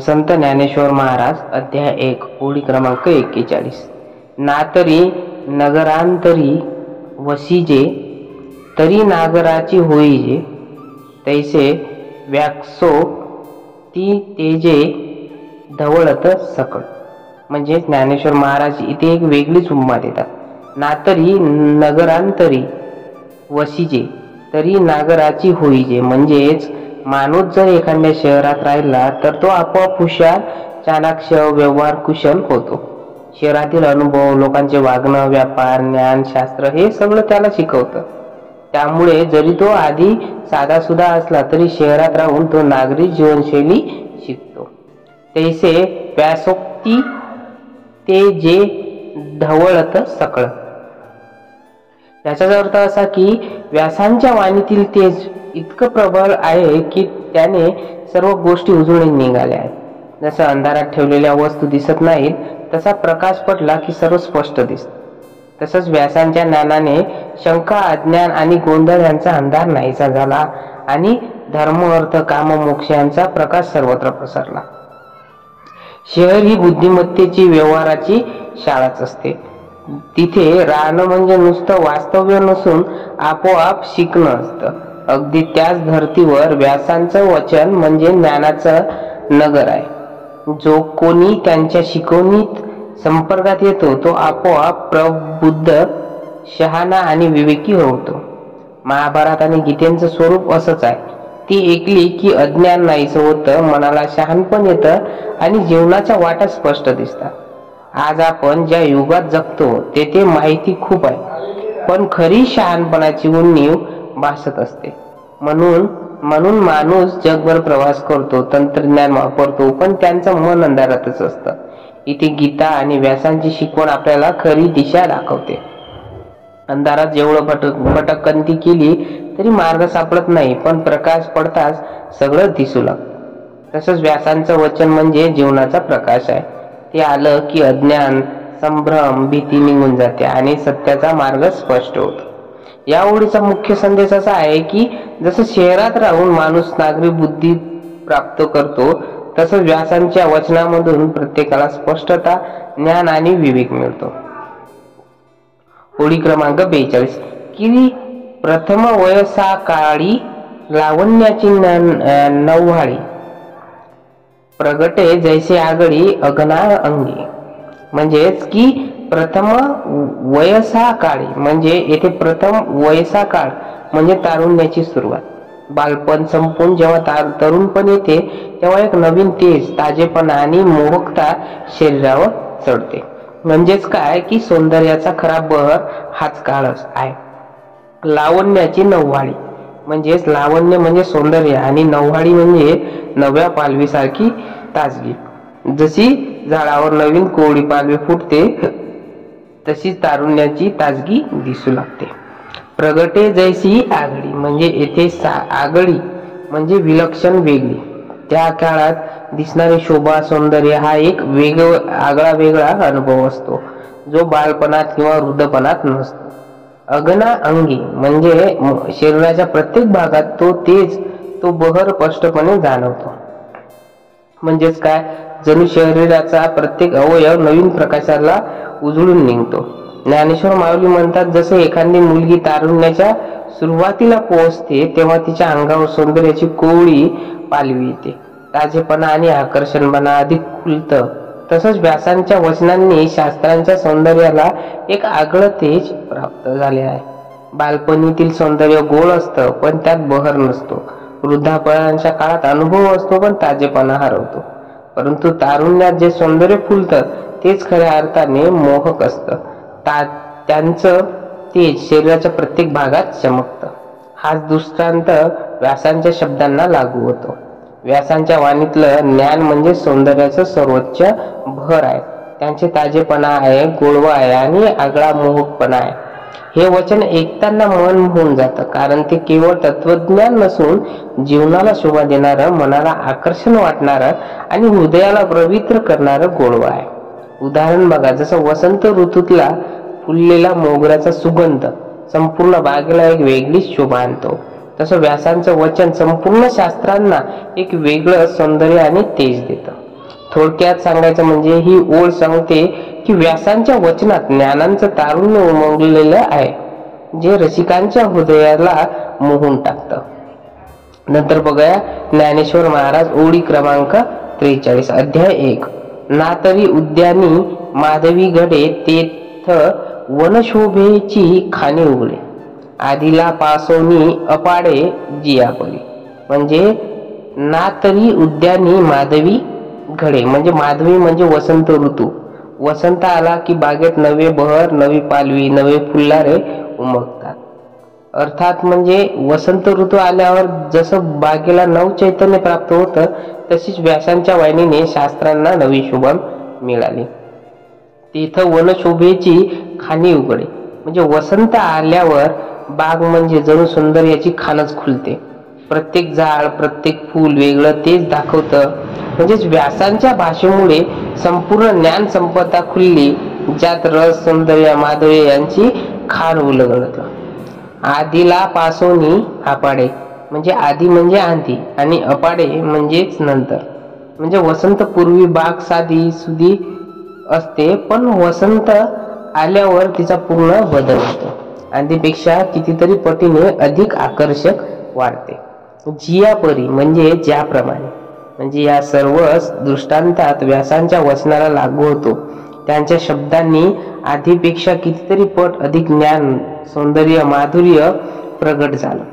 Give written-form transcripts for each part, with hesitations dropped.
संत ज्ञानेश्वर महाराज अध्याय 1 ओळी क्रमांक 41। नातरी नगरांतरी वसिजे तरी नागराची होईजे तैसे व्याक्सो ती तेजे धवळत सकळ। म्हणजे ज्ञानेश्वर महाराज इथे एक वेगळीच उपमा देतात। नातरी नगरांतरी वसिजे तरी नागराची होईजे म्हणजेच माणूस जर एखाद्या शहरात राहिला तर तो आपोआप हुशार, चाणाक्ष, व्यवहार कुशल होतो। शहरातील अनुभव, लोकांचे वागणं, व्यापार, ज्ञान, शास्त्र हे सगळं त्याला शिकवतं। त्यामुळे जरी तो आधी साधासुधा असला तरी शहरात राहून तो नागरी जीवनशैली शिकतो। तैसे व्यासोक्ती ते जे ढवळत सकळ। याचा अर्थ असा की व्यासांच्या वाणीतील तेज इतकं प्रबळ आहे की त्याने सर्व गोष्टी उजळून निघाल्या आहेत। जसं अंधारात ठेवलेल्या वस्तू दिसत नाहीत तसा प्रकाश पडला की सर्व स्पष्ट दिसतं। तसंच व्यासांच्या ज्ञानाने शंका, अज्ञान आणि गोंधळ यांचा अंधार नाहीसा झाला आणि धर्म, अर्थ, काम, मोक्ष यांचा प्रकाश सर्वत्र पसरला। शहर ही बुद्धिमत्तेची, व्यवहाराची शाळाच असते। तिथे राहणं म्हणजे नुसतं वास्तव्य नसून आपोआप शिकणं असतं। अगदी त्याच धर्तीवर व्यासांचं वचन म्हणजे ज्ञानाचं नगर आहे। जो कोणी त्यांच्या शिकवणीत संपर्कात येतो तो आपोआप प्रबुद्ध, शहाणा आणि विवेकी होतो। महाभारत आणि गीतेचं स्वरूप असंच आहे। ती ऐकली की अज्ञान नाहीसं होतं, मनाला शहाणपण येतं आणि जीवनाच्या वाटा स्पष्ट दिसतात। आज आपण ज्या युगात जगतो तेथे माहिती खूप आहे, पण खरी शहाणपणाची उणीव भासत असते। म्हणून माणूस जगभर प्रवास करतो, तंत्रज्ञान वापरतो, पण त्यांचं मन अंधारातच असतं। इथे गीता आणि व्यासांची शिकवण आपल्याला खरी दिशा दाखवते। अंधारात जेवढं भटकंती केली तरी मार्ग सापडत नाही, पण प्रकाश पडताच सगळं दिसू लागतं। तसंच व्यासांचं वचन म्हणजे जीवनाचा प्रकाश आहे। ते आलं की अज्ञान, संभ्रम, भीती निघून जाते आणि सत्याचा मार्ग स्पष्ट होतो। या ओळीचा मुख्य संदेश असा आहे की जसं शहरात राहून माणूस नागरी बुद्धी प्राप्त करतो, तसं व्यासांच्या वचनामधून प्रत्येकाला स्पष्टता, ज्ञान आणि विवेक मिळतो। ओळी क्रमांक 42। की प्रथम वयसा काळी लावण्याची नव्हाळी प्रगटे जैसे आगळी अगना अंगी। म्हणजेच की प्रथम वयसा काळी म्हणजे येथे प्रथम वयसा काळ म्हणजे तारुण्याची सुरुवात। बालपण संपून जेव्हा तरुणपण येते तेव्हा एक नवीन तेज, ताजेपणा आणि मोहकता शरीरावर चढते। म्हणजेच काय की सौंदर्याचा खरा बहर हाच काळच आहे। लावण्याची नव्हाळी म्हणजेच लावण्य म्हणजे सौंदर्य आणि नव्हाळी म्हणजे नव्या पालवीसारखी ताजगी। जशी झाडावर नवीन कोवळी पालवी फुटते तशी तारुण्याची ताजगी दिसू लागते। प्रगटे जैसी आगळी म्हणजे येथे आगळी म्हणजे विलक्षण, वेगळी। त्या काळात दिसणारी शोभा, सौंदर्य हा एक आगळा वेगळा अनुभव असतो जो बालपणात किंवा वृद्धपणात नसतो। अगना अंगी म्हणजे शरीराच्या प्रत्येक भागात तो तेज, तो बहर स्पष्टपणे जाणवतो। म्हणजेच काय, जणू शरीराचा प्रत्येक अवयव नवीन प्रकाशाला उजळून निघतो। ज्ञानेश्वर माऊली म्हणतात, जसं एखादी मुलगी तारुण्याच्या सुरुवातीला पोहोचते तेव्हा तिच्या अंगावर सौंदर्याची कोवळी पालवी येते, ताजेपणा आणि आकर्षणपणा अधिक खुलतं। तसंच व्यासांच्या वचनांनी शास्त्रांच्या सौंदर्याला एक आगळं तेज प्राप्त झाले आहे। बालपणीतील सौंदर्य गोड असतं पण त्यात बहर नसतो। वृद्धापकाळाच्या काळात अनुभव असतो पण ताजेपणा हरवतो। परंतु तारुण्यात जे सौंदर्य फुलतं तेच खऱ्या अर्थाने मोहक असतं। त्यांचं तेज शरीराच्या प्रत्येक भागात चमकतं। हाच दृष्टांत व्यासांच्या शब्दांना लागू होतो। व्यासांच्या वाणीतलं ज्ञान म्हणजे सौंदर्याचं सर्वोच्च भर आहे। त्यांचे ताजेपणा आहे, गोडवा आहे आणि आगळा मोहकपणा आहे। हे वचन ऐकताना मन होऊन जातं, कारण ते केवळ तत्वज्ञान नसून जीवनाला शोभा देणारं, मनाला आकर्षण वाटणारं आणि हृदयाला पवित्र करणारं गोडवा आहे। उदाहरण बघा, जसं वसंत ऋतूतला फुललेला मोगऱ्याचा सुगंध संपूर्ण बागेला एक वेगळीच शोभा आणतो, तसं व्यासांचं वचन संपूर्ण शास्त्रांना एक वेगळं सौंदर्य आणि तेज देतं। थोडक्यात सांगायचं म्हणजे ही ओळ सांगते की व्यासांच्या वचनात ज्ञानांचं तारुण्य उमगलेलं आहे, जे रसिकांच्या हृदयाला मोहून टाकतं. नंतर बघूया ज्ञानेश्वर महाराज ओळी क्रमांक 43. अध्याय 1. ना तरी उद्यानी माधवी घडे, तेथ वनशोभेची खाणी उघडे. आदिला पासोनी अपाडे जियापरी. म्हणजे ना तरी उद्यानी माधवी घडे, म्हणजे माधवी म्हणजे वसंत ऋतू. वसंत आला की बागेत नवे बहर, नवी पालवी, नवे फुल्लारे उमगतात. अर्थात म्हणजे वसंत ऋतू आल्यावर जसं बागेला नवचैतन्य प्राप्त होतं, तशीच व्यासांच्या वाणीने शास्त्रांना नवी शोभा मिळाली. तिथं वनशोभेची खाणी उघडे, म्हणजे वसंत आल्यावर बाग म्हणजे जणू सौंदर्याची खाणच खुलते. प्रत्येक झाड, प्रत्येक फूल वेगळं तेच दाखवतं. म्हणजेच व्यासांच्या भाषेमुळे संपूर्ण ज्ञान संपदा खुलली, ज्यात रस, सौंदर्य, माधुर्य यांची खाण उलगडतं. आदिला पासोनी अपाडे, म्हणजे आधी म्हणजे आधी आणि अपाडे म्हणजेच नंतर. म्हणजे वसंत पूर्वी बाग साधी सुधी असते, पण वसंत आल्यावर तिचा पूर्ण बदल होतो. आधीपेक्षा कितीतरी पटीने अधिक आकर्षक वाढते. जियापरी म्हणजे ज्याप्रमाणे. म्हणजे या सर्व दृष्टांतात व्यासांच्या वचनाला लागू होतो. त्यांच्या शब्दांनी आधीपेक्षा कितीतरी पट अधिक ज्ञान, सौंदर्य, माधुर्य प्रगट झालं.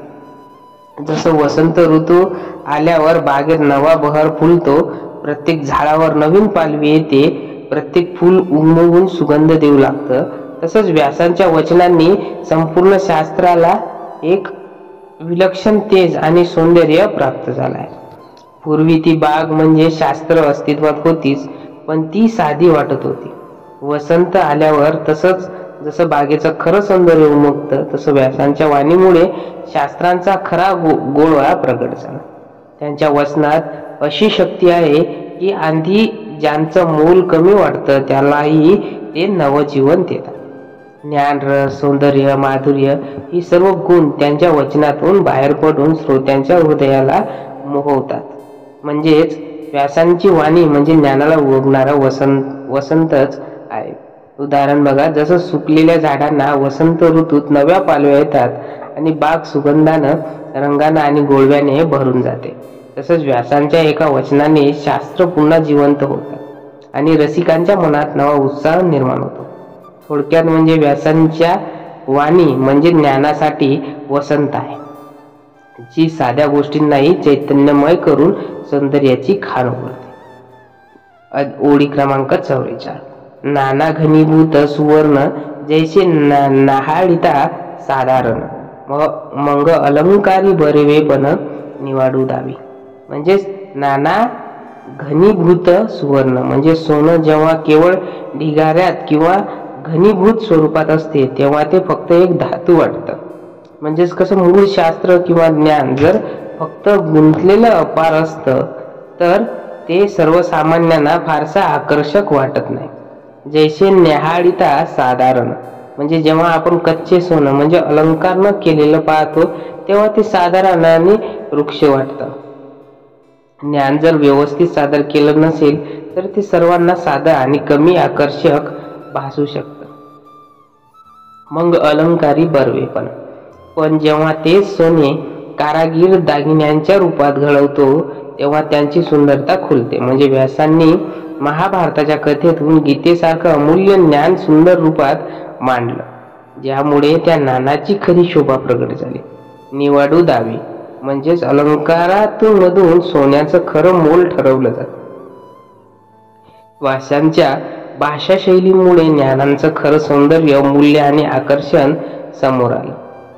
जसं वसंत ऋतू आल्यावर बागेत नवा बहर फुलतो, प्रत्येक झाडावर नवीन पालवी येते, प्रत्येक फूल उमगून सुगंध देऊ लागतं, तसंच व्यासांच्या वचनांनी संपूर्ण शास्त्राला एक विलक्षण तेज आणि सौंदर्य प्राप्त झालंय. पूर्वी ती बाग म्हणजे शास्त्र अस्तित्वात होतीच, पण ती साधी वाटत होती. वसंत आल्यावर तसंच जसं बागेचं खरं सौंदर्य उमगतं, तसं व्यासांच्या वाणीमुळे शास्त्रांचा खरा गोळवा प्रगट झाला. त्यांच्या वचनात अशी शक्ती आहे की आधी ज्यांचं मूल कमी वाटतं त्यालाही ते नवजीवन देतात. ज्ञान, रस, सौंदर्य, माधुर्य ही सर्व गुण त्यांच्या वचनातून बाहेर पडून श्रोत्यांच्या हृदयाला मोहवतात. म्हणजेच व्यासांची वाणी म्हणजे ज्ञानाला उगवणारा वसंतच आहे. उदाहरण बघा, जसं सुकलेल्या झाडांना वसंत ऋतूत नव्या पालव्या येतात आणि बाग सुगंधानं, रंगानं आणि गोडव्याने भरून जाते, तसंच व्यासांच्या एका वचनाने शास्त्र पुन्हा जिवंत होतात आणि रसिकांच्या मनात नवा उत्साह निर्माण होतो. थोडक्यात म्हणजे व्यासांच्या वाणी म्हणजे ज्ञानासाठी वसंत आहे, जी साध्या गोष्टींनाही चैतन्यमय करून सौंदर्याची खाण उघडते. ओळी क्रमांक 44. नाना घनीभूत सुवर्ण, जैसे नाहाळिता साधारण, मंग अलंकारी बरेवेपण निवाडू दावी. म्हणजेच नाना घनीभूत सुवर्ण म्हणजे सोनं जेव्हा केवळ ढिगाऱ्यात किंवा घनीभूत स्वरूपात असते तेव्हा ते फक्त एक धातू वाटतं. म्हणजेच कसं मूळ शास्त्र किंवा ज्ञान जर फक्त गुंतलेलं अपार असतं तर ते सर्वसामान्यांना फारसा आकर्षक वाटत नाही. जैसे न्याहाळिता साधारण म्हणजे जेव्हा आपण कच्चे सोनं म्हणजे अलंकार न केलेलं पाहतो तेव्हा ते साधारण आणि वृक्ष वाटतं. ज्ञान जर व्यवस्थित सादर केलं नसेल तर ते सर्वांना साधं आणि कमी आकर्षक भासू शकतं. मग अलंकारी बरवेपण, पण जेव्हा ते सोने कारागीर दागिन्यांच्या रूपात घडवतो तेव्हा त्यांची सुंदरता खुलते. म्हणजे व्यासांनी महाभारताच्या कथेतून गीतेसारखं अमूल्य ज्ञान सुंदर रूपात मांडलं, ज्यामुळे त्या ज्ञानाची खरी शोभा प्रगट झाली. निवाडू दावी म्हणजेच अलंकारातून मधून सोन्याचं खरं मोल ठरवलं जातं. व्यासांच्या भाषा शैलीमुळे ज्ञानाचं खरं सौंदर्य, मूल्य आणि आकर्षण समोर आलं.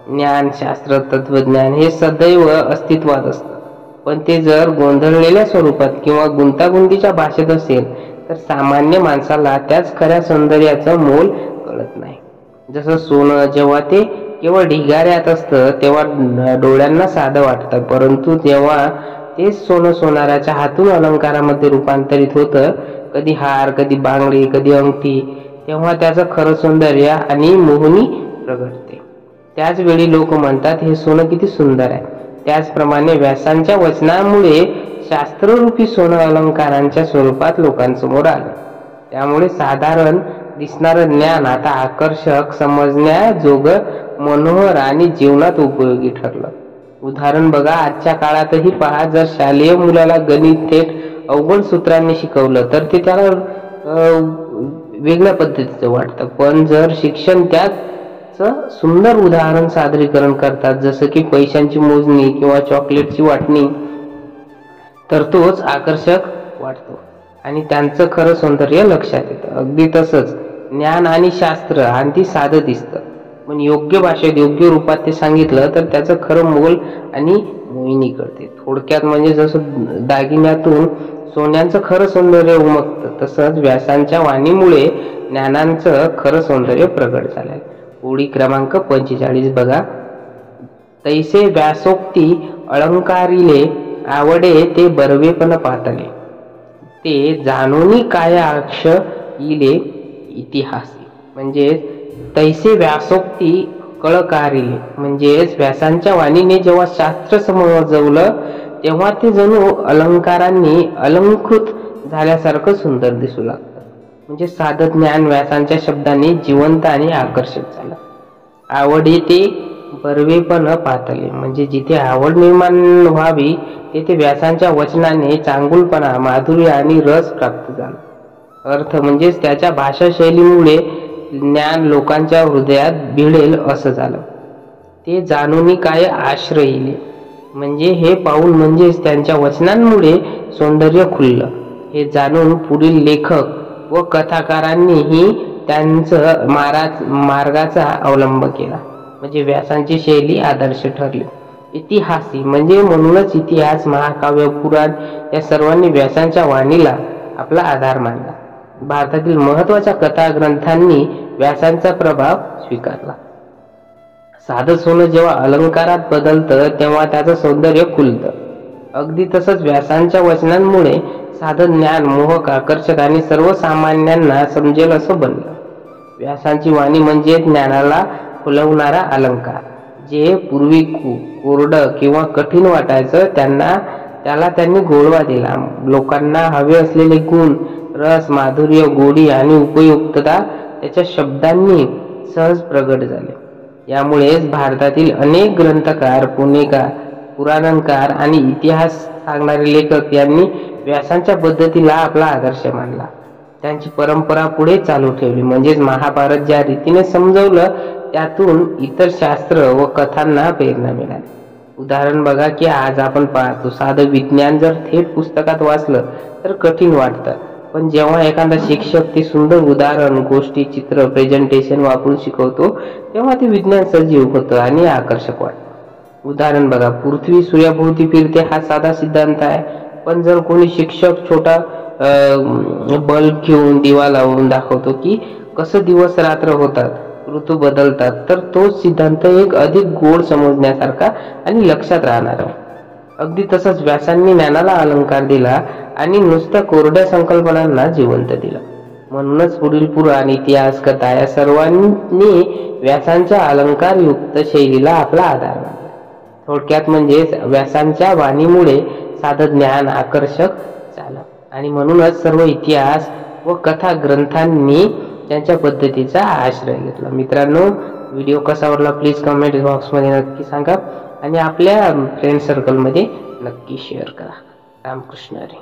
ज्ञान, शास्त्र, तत्वज्ञान हे सदैव अस्तित्वात असतं, पण ते जर गोंधळलेल्या स्वरूपात किंवा गुंतागुंतीच्या भाषेत असेल तर सामान्य माणसाला त्याच खऱ्या सौंदर्याचं मोल कळत नाही. जसं सोनं जेव्हा ते केवळ ढिगाऱ्यात असतं तेव्हा डोळ्यांना साधं वाटतं, परंतु जेव्हा तेच सोनं सोनाराच्या हातून अलंकारामध्ये रूपांतरित होतं, कधी हार, कधी बांगडी, कधी अंगठी, तेव्हा त्याचं खरं सौंदर्य आणि मोहनी प्रगटते. त्याच वेळी लोक म्हणतात हे सोनं किती सुंदर आहे. त्याचप्रमाणे व्यासांच्या वचनामुळे शास्त्ररूपी सोनं अलंकारांच्या स्वरूपात लोकांसमोर आलं. त्यामुळे साधारण दिसणारं ज्ञान आता आकर्षक, समजण्याजोगं, मनोहर आणि जीवनात उपयोगी ठरलं. उदाहरण बघा, आजच्या काळातही पहा, जर शालेय मुलाला गणित थेट अवघड सूत्रांनी शिकवलं तर ते त्याला वेगळ्या पद्धतीचं वाटतं. पण जर शिक्षण त्याच सुंदर उदाहरण सादरीकरण करतात, जसं की पैशांची मोजणी किंवा चॉकलेटची वाटणी, तर तोच आकर्षक वाटतो आणि त्यांचं खरं सौंदर्य लक्षात येतं. अगदी तसंच ज्ञान आणि शास्त्र आणि साधं दिसतं, पण योग्य भाषेत योग्य रूपात ते सांगितलं तर त्याचं खरं मोल आणि मोहिनी कळते. थोडक्यात म्हणजे जसं दागिन्यातून सोन्याचं खरं सौंदर्य उमगतं, तसंच व्यासांच्या वाणीमुळे ज्ञानाचं खरं सौंदर्य प्रगट झालंय. ओळी क्रमांक 45 बघा. तैसे व्यासोक्ती अलंकारिले आवडे ते बर्वेपण पातले, ते जाणूनी काय अक्ष इले इतिहासी. म्हणजे तैसे व्यासोक्ती कळकारिले, म्हणजेच व्यासांच्या वाणीने जेव्हा शास्त्र समजवलं तेव्हा ते जणू अलंकारांनी अलंकृत झाल्यासारखं सुंदर दिसू लागतं. म्हणजे साधं ज्ञान व्यासांच्या शब्दांनी जिवंत आणि आकर्षक झालं. आवडी ते बर्वेपण पातले, म्हणजे जिथे आवड निर्माण व्हावी तेथे व्यासांच्या वचनाने चांगुलपणा, माधुर्य आणि रस प्राप्त झाला. अर्थ म्हणजेच त्याच्या भाषा शैलीमुळे ज्ञान लोकांच्या हृदयात भिडेल असं झालं. ते जाणूनी काय आश्रयिले, म्हणजे हे पाऊल म्हणजेच त्यांच्या वचनांमुळे सौंदर्य खुललं. हे जाणून पुढील लेखक व कथाकारांनीही त्यांचं मार्गाचा अवलंब केला. म्हणजे व्यासांची शैली आदर्श ठरली. इतिहासी म्हणजे म्हणूनच इतिहास, महाकाव्य, पुराण या सर्वांनी व्यासांच्या वाणीला आपला आधार मानला. भारतातील महत्वाच्या कथा ग्रंथांनी व्यासांचा प्रभाव स्वीकारला. साधं सोनं जेव्हा अलंकारात बदलतं तेव्हा त्याचं सौंदर्य खुलतं. अगदी तसंच व्यासांच्या वचनांमुळे साधं ज्ञान मोहक, आकर्षक आणि सर्वसामान्यांना समजेल असं बनलं. व्यासांची वाणी म्हणजे ज्ञानाला फुलवणारा अलंकार. जे पूर्वी कोरडं किंवा कठीण वाटायचं त्याला त्यांनी गोडवा दिला. लोकांना हवे असलेले गुण, रस, माधुर्य, गोडी आणि उपयुक्तता त्याच्या शब्दांनी सहज प्रगट झाले. यामुळेच भारतातील अनेक ग्रंथकार, पुराणकार आणि इतिहास सांगणारे लेखक यांनी व्यासांच्या पद्धतीला आपला आदर्श मानला. त्यांची परंपरा पुढे चालू ठेवली. म्हणजेच महाभारत ज्या रीतीने समजवलं त्यातून इतर शास्त्र व कथांना प्रेरणा मिळाली. उदाहरण बघा की आज आपण पाहतो, साधं विज्ञान जर थेट पुस्तकात वाचलं तर कठीण वाटतं, पण जेव्हा एखादा शिक्षक ते सुंदर उदाहरण, गोष्टी, चित्र, प्रेझेंटेशन वापरून शिकवतो तेव्हा ते विज्ञान सजीव होतं आणि आकर्षक वाटतं. उदाहरण बघा, पृथ्वी सूर्याभोवती फिरते हा साधा सिद्धांत आहे, पण जर कोणी शिक्षक छोटा बल्ब घेऊन दिवा लावून दाखवतो की कसं दिवस रात्र होतात, ऋतू बदलतात, तर तोच सिद्धांत एक अधिक गोड, समजण्यासारखा आणि लक्षात राहणार. अगदी तसंच व्यासांनी ज्ञानाला अलंकार दिला आणि नुसत्या कोरड्या संकल्पनांना जिवंत दिलं. म्हणूनच पुढील पुराण, इतिहास, कथा या सर्वांनी व्यासांच्या अलंकारयुक्त शैलीला आपला आधार मानला. थोडक्यात म्हणजे व्यासांच्या वाणीमुळे साधं ज्ञान आकर्षक झालं आणि म्हणूनच सर्व इतिहास व कथा ग्रंथांनी त्यांच्या पद्धतीचा आश्रय घेतला. मित्रांनो, व्हिडिओ कसा वाटला प्लीज कमेंट बॉक्समध्ये नक्की सांगा आणि आपल्या फ्रेंड सर्कलमध्ये नक्की शेअर करा. रामकृष्ण हरी.